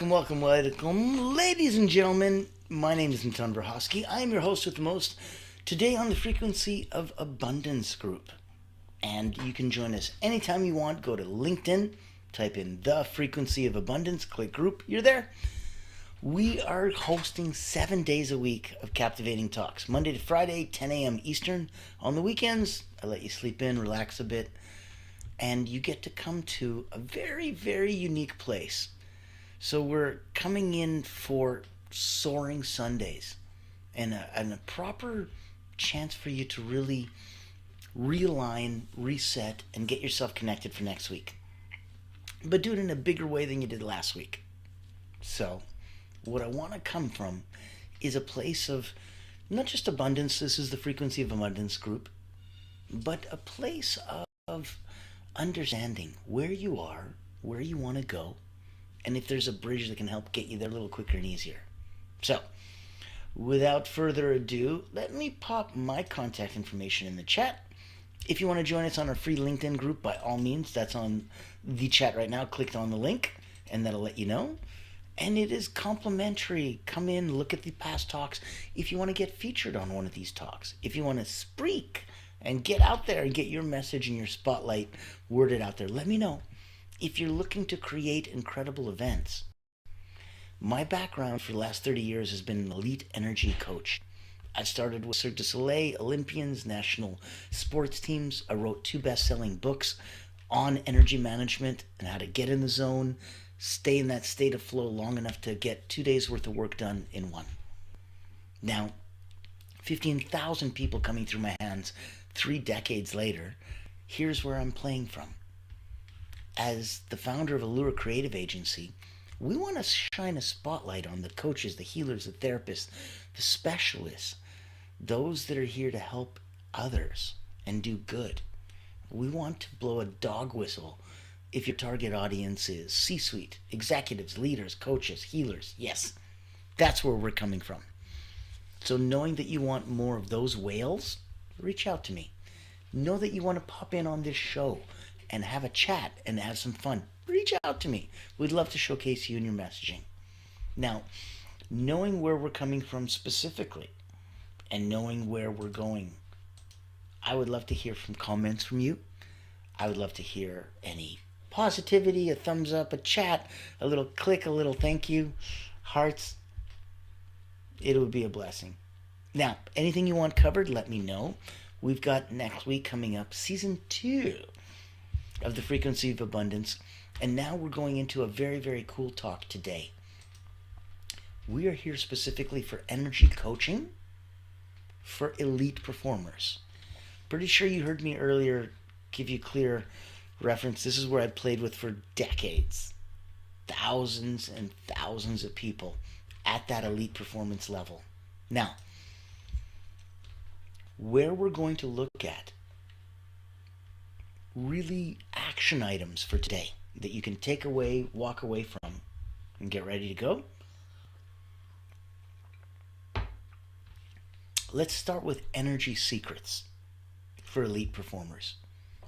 Welcome, ladies and gentlemen. My name is 𝗘𝗹𝗶𝗆𝗆. I am your host with the most. Today on the Frequency of Abundance group. And you can join us anytime you want. Go to LinkedIn, type in the Frequency of Abundance, click group, you're there. We are hosting 7 days a week of captivating talks, Monday to Friday, 10 a.m. Eastern. On the weekends, I let you sleep in, relax a bit, and you get to come to a very, very unique place. So we're coming in for Soaring Sundays and a proper chance for you to really realign, reset, and get yourself connected for next week. But do it in a bigger way than you did last week. So what I want to come from is a place of not just abundance, this is the Frequency of Abundance group, but a place of understanding where you are, where you want to go, and if there's a bridge that can help get you there a little quicker and easier. So, without further ado, let me pop my contact information in the chat. If you want to join us on our free LinkedIn group, by all means, that's on the chat right now. Click on the link, and that'll let you know. And it is complimentary. Come in, look at the past talks. If you want to get featured on one of these talks, if you want to speak and get out there and get your message and your spotlight worded out there, let me know. If you're looking to create incredible events, my background for the last 30 years has been an elite energy coach. I started with Cirque du Soleil, Olympians, national sports teams. I wrote 2 best-selling books on energy management and how to get in the zone, stay in that state of flow long enough to get 2 days worth of work done in one. Now, 15,000 people coming through my hands 3 decades later, here's where I'm playing from. As the founder of Allure Creative Agency, we want to shine a spotlight on the coaches, the healers, the therapists, the specialists, those that are here to help others and do good. We want to blow a dog whistle if your target audience is C-suite, executives, leaders, coaches, healers. Yes, that's where we're coming from. So knowing that you want more of those whales, reach out to me. Know that you want to pop in on this show and have a chat and have some fun, reach out to me. We'd love to showcase you in your messaging. Now, knowing where we're coming from specifically and knowing where we're going, I would love to hear from comments from you. I would love to hear any positivity, a thumbs up, a chat, a little click, a little thank you, hearts. It would be a blessing. Now, anything you want covered, let me know. We've got next week coming up, season 2 of the Frequency of Abundance. And now we're going into a very, very cool talk today. We are here specifically for energy coaching for elite performers. Pretty sure you heard me earlier give you clear reference. This is where I played with for decades. Thousands and thousands of people at that elite performance level. Now, where we're going to look at really action items for today that you can take away, walk away from, and get ready to go. Let's start with energy secrets for elite performers.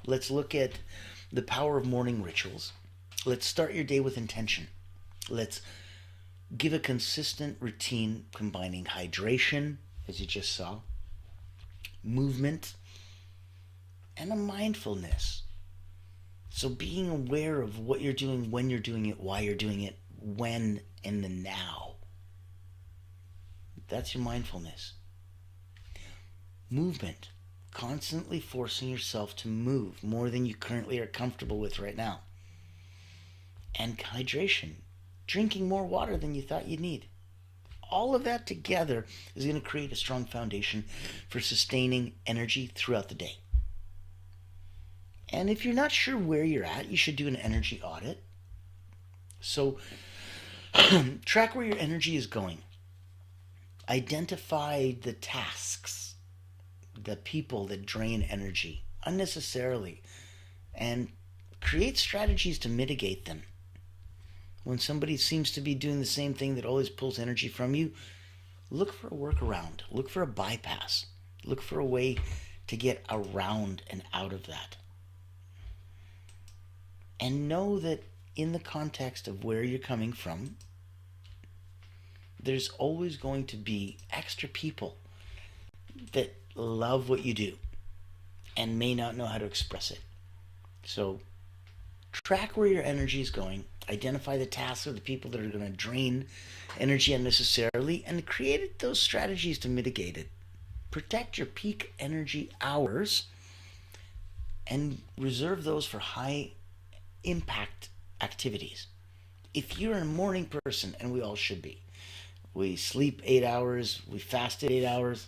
Let's look at the power of morning rituals. Let's start your day with intention. Let's give a consistent routine combining hydration, as you just saw, movement, and a mindfulness. So being aware of what you're doing, when you're doing it, why you're doing it, when, and the now. That's your mindfulness. Movement. Constantly forcing yourself to move more than you currently are comfortable with right now. And hydration. Drinking more water than you thought you'd need. All of that together is going to create a strong foundation for sustaining energy throughout the day. And if you're not sure where you're at, you should do an energy audit. So track where your energy is going. Identify the tasks, the people that drain energy unnecessarily, and create strategies to mitigate them. When somebody seems to be doing the same thing that always pulls energy from you, look for a workaround. Look for a bypass. Look for a way to get around and out of that. And know that in the context of where you're coming from, there's always going to be extra people that love what you do and may not know how to express it. So track where your energy is going, identify the tasks or the people that are going to drain energy unnecessarily, and create those strategies to mitigate it. Protect your peak energy hours and reserve those for high impact activities. If you're a morning person, and we all should be, we sleep 8 hours, we fasted 8 hours,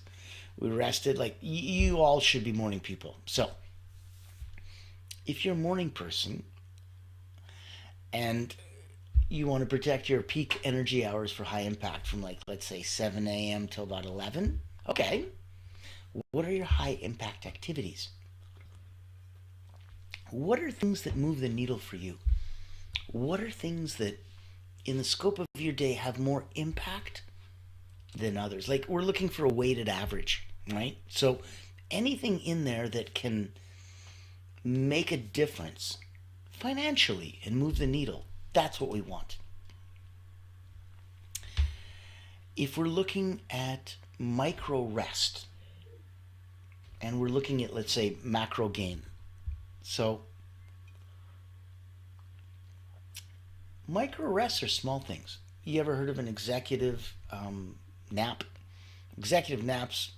we rested, like you all should be morning people. So if you're a morning person and you want to protect your peak energy hours for high impact from, like, let's say 7 a.m. till about 11, okay, what are your high impact activities? What are things that move the needle for you? What are things that in the scope of your day have more impact than others? Like, we're looking for a weighted average, right? So anything in there that can make a difference financially and move the needle, that's what we want. If we're looking at micro rest and we're looking at, let's say, macro gain, so micro rests are small things. You ever heard of an executive nap? Executive naps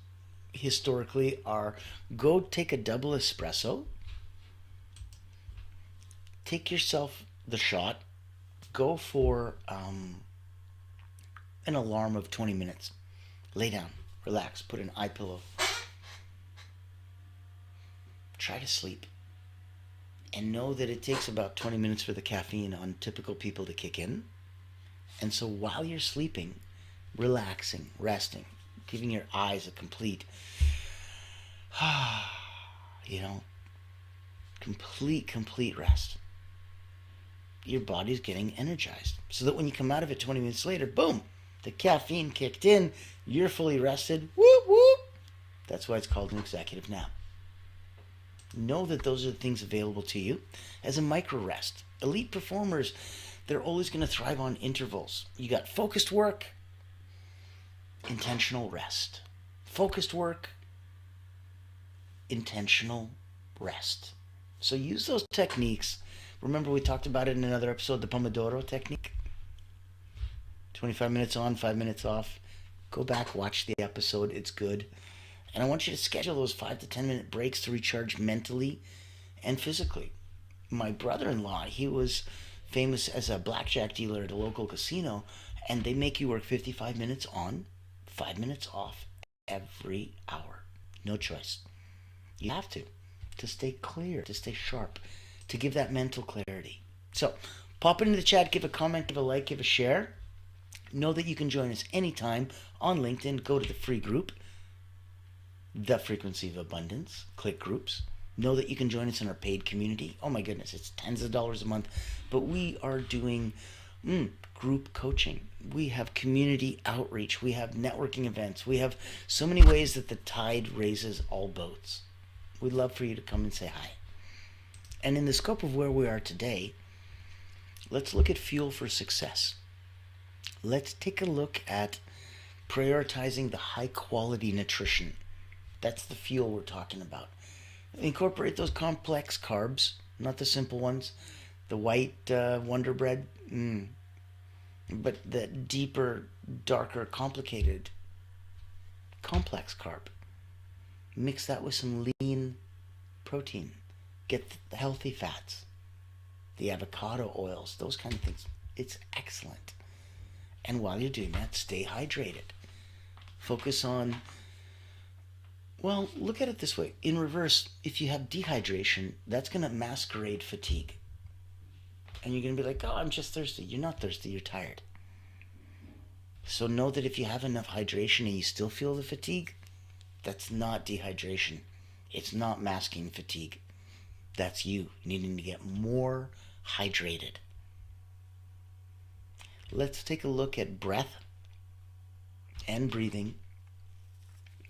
historically are go take a double espresso, take yourself the shot, go for an alarm of 20 minutes, lay down, relax, put an eye pillow, try to sleep, and know that it takes about 20 minutes for the caffeine on typical people to kick in. And so while you're sleeping, relaxing, resting, giving your eyes a complete, complete rest, your body's getting energized. So that when you come out of it 20 minutes later, boom, the caffeine kicked in, you're fully rested, whoop, whoop. That's why it's called an executive nap. Know that those are the things available to you as a micro rest. Elite performers, they're always going to thrive on intervals. You got focused work, intentional rest. Focused work, intentional rest. So use those techniques. Remember, we talked about it in another episode, the Pomodoro technique. 25 minutes on, 5 minutes off. Go back, watch the episode. It's good. And I want you to schedule those 5 to 10 minute breaks to recharge mentally and physically. My brother-in-law, he was famous as a blackjack dealer at a local casino, and they make you work 55 minutes on, 5 minutes off every hour. No choice. You have to stay clear, to stay sharp, to give that mental clarity. So pop into the chat, give a comment, give a like, give a share. Know that you can join us anytime on LinkedIn. Go to the free group, The Frequency of Abundance. Click groups. Know that you can join us in our paid community. Oh my goodness, it's tens of dollars a month. But we are doing group coaching. We have community outreach. We have networking events. We have so many ways that the tide raises all boats. We'd love for you to come and say hi. And in the scope of where we are today, let's look at fuel for success. Let's take a look at prioritizing the high quality nutrition. That's the fuel we're talking about. Incorporate those complex carbs, not the simple ones, the white Wonder Bread, but the deeper, darker, complicated, complex carb. Mix that with some lean protein. Get the healthy fats, the avocado oils, those kind of things. It's excellent. And while you're doing that, stay hydrated. Focus on, well, look at it this way. In reverse, if you have dehydration, that's going to masquerade fatigue. And you're going to be like, oh, I'm just thirsty. You're not thirsty, you're tired. So know that if you have enough hydration and you still feel the fatigue, that's not dehydration. It's not masking fatigue. That's you needing to get more hydrated. Let's take a look at breath and breathing.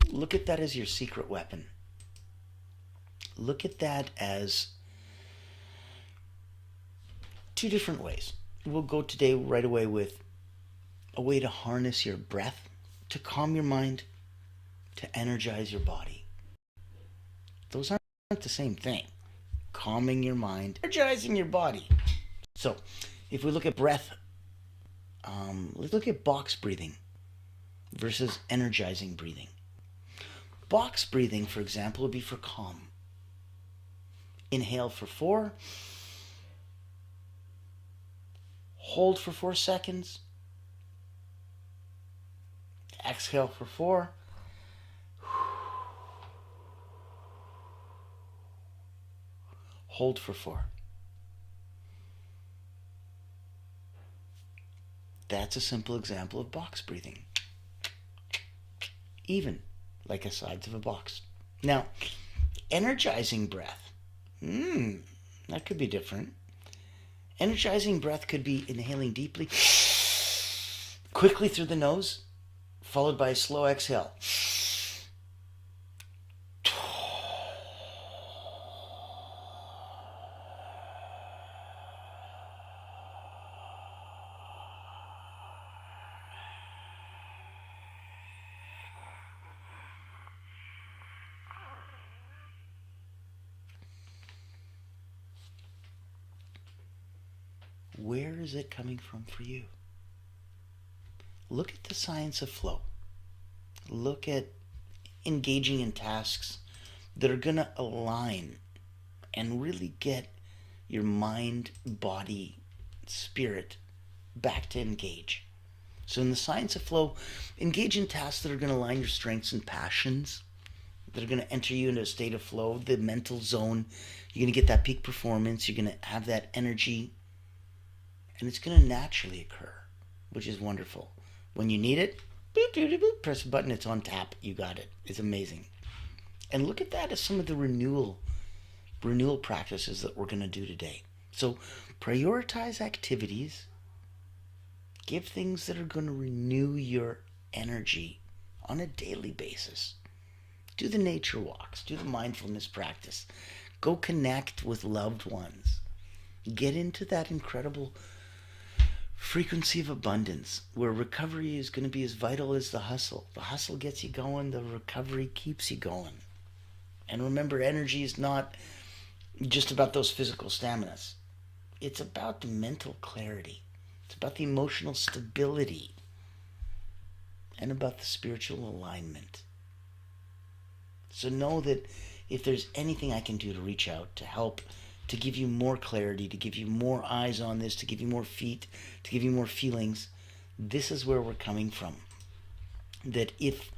Look at that as your secret weapon. Look at that as two different ways. We'll go today right away with a way to harness your breath, to calm your mind, to energize your body. Those aren't the same thing. Calming your mind, energizing your body. So, if we look at breath, let's look at box breathing versus energizing breathing. Box breathing, for example, would be for calm. Inhale for 4. Hold for 4 seconds. Exhale for 4. Hold for 4. That's a simple example of box breathing. Even like the sides of a box. Now, energizing breath. That could be different. Energizing breath could be inhaling deeply, quickly through the nose, followed by a slow exhale. Where is it coming from for you? Look at the science of flow. Look at engaging in tasks that are going to align and really get your mind, body, spirit back to engage. So in the science of flow, engage in tasks that are going to align your strengths and passions, that are going to enter you into a state of flow, the mental zone. You're going to get that peak performance. You're going to have that energy. And it's going to naturally occur, which is wonderful. When you need it, boop, boop, boop, press a button, it's on tap. You got it. It's amazing. And look at that as some of the renewal practices that we're going to do today. So prioritize activities. Give things that are going to renew your energy on a daily basis. Do the nature walks. Do the mindfulness practice. Go connect with loved ones. Get into that incredible frequency of abundance where recovery is going to be as vital as the hustle. The hustle gets you going. The recovery keeps you going. And remember, energy is not just about those physical staminas. It's about the mental clarity. It's about the emotional stability and about the spiritual alignment. So know that if there's anything I can do to reach out, to help, to give you more clarity, to give you more eyes on this, to give you more feet, to give you more feelings, this is where we're coming from. That if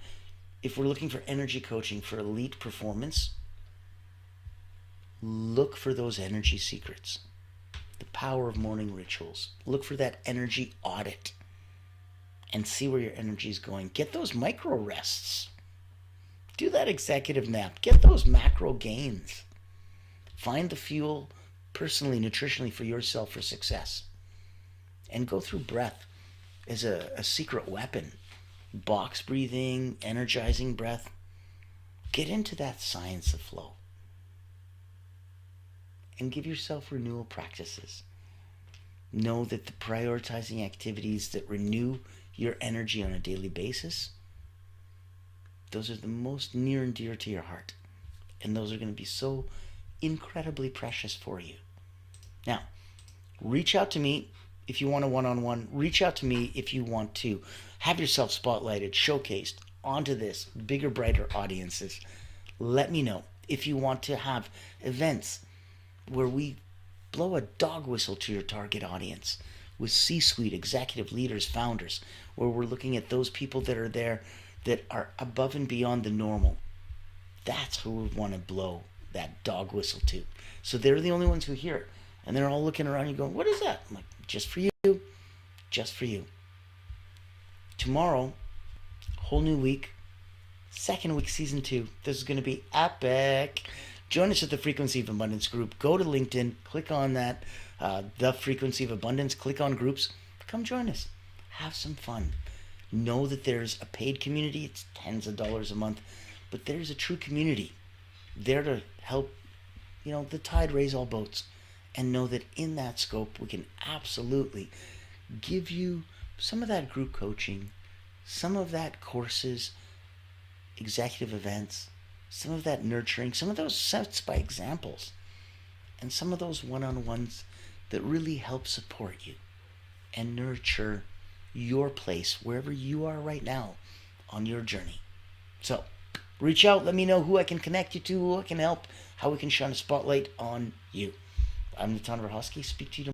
we're looking for energy coaching for elite performance, look for those energy secrets. The power of morning rituals. Look for that energy audit and see where your energy is going. Get those micro rests. Do that executive nap. Get those macro gains. Find the fuel personally, nutritionally for yourself for success. And go through breath as a secret weapon. Box breathing, energizing breath. Get into that science of flow. And give yourself renewal practices. Know that the prioritizing activities that renew your energy on a daily basis, those are the most near and dear to your heart. And those are going to be so incredibly precious for you. Now, reach out to me if you want a one-on-one. Reach out to me if you want to have yourself spotlighted, showcased onto this bigger, brighter audiences. Let me know if you want to have events where we blow a dog whistle to your target audience with C-suite executive leaders, founders, where we're looking at those people that are there that are above and beyond the normal. That's who we want to blow that dog whistle to. So they're the only ones who hear it. And they're all looking around you going, what is that? I'm like, just for you. Just for you. Tomorrow, whole new week, second week, season 2. This is going to be epic. Join us at the Frequency of Abundance group. Go to LinkedIn, click on that, the Frequency of Abundance, click on groups. Come join us. Have some fun. Know that there's a paid community. It's tens of dollars a month. But there's a true community there to help, the tide raise all boats. And know that in that scope, we can absolutely give you some of that group coaching, some of that courses, executive events, some of that nurturing, some of those sets by examples, and some of those one-on-ones that really help support you and nurture your place wherever you are right now on your journey. So reach out, let me know who I can connect you to, who I can help, how we can shine a spotlight on you. I'm 𝗘𝗹𝗶𝘁𝗲, speak to you tomorrow.